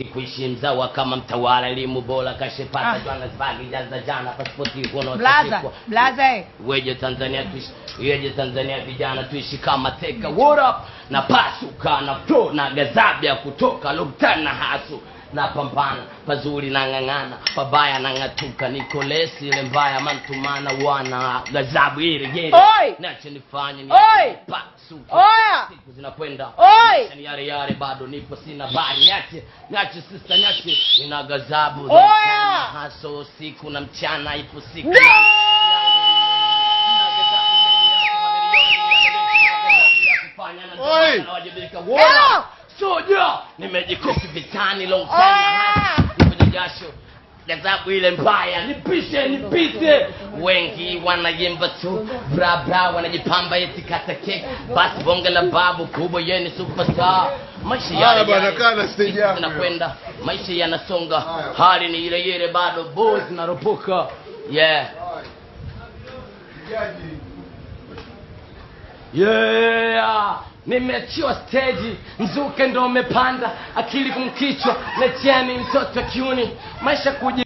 kuishi mzawa kama mtawala, elimu bora kashepata jana zibagi jaza jana pasipoti kono blaza weje Tanzania vijana tuishi kama teka. What up na pasuka na flow na gazabia kutoka Lugtana hasu na pambana pazuri na ngangana pabaya na ngatuka Nikolesi ile mbaya mantumana wana gazabu ile gere nacho nifanye ni pasuka siku zinakwenda ni yare bado nipo sina bari nyache sister nyache ina gazabu haso siku na mchana ipo siku soja nimejikofi vitani long time nipo jasho gazabu ile mbaya nipite wengi wanayemba tu bra wanajipamba eti kata cake basi bonge la babu kubwa yeye ni superstar maisha ya bwana kana stage yako tunakwenda maisha yanasonga hali ni ile bado boys naropoka nimeachiwa stage mzuke ndo umepanda akili kumkichwa na cheni mtoto kiuni maisha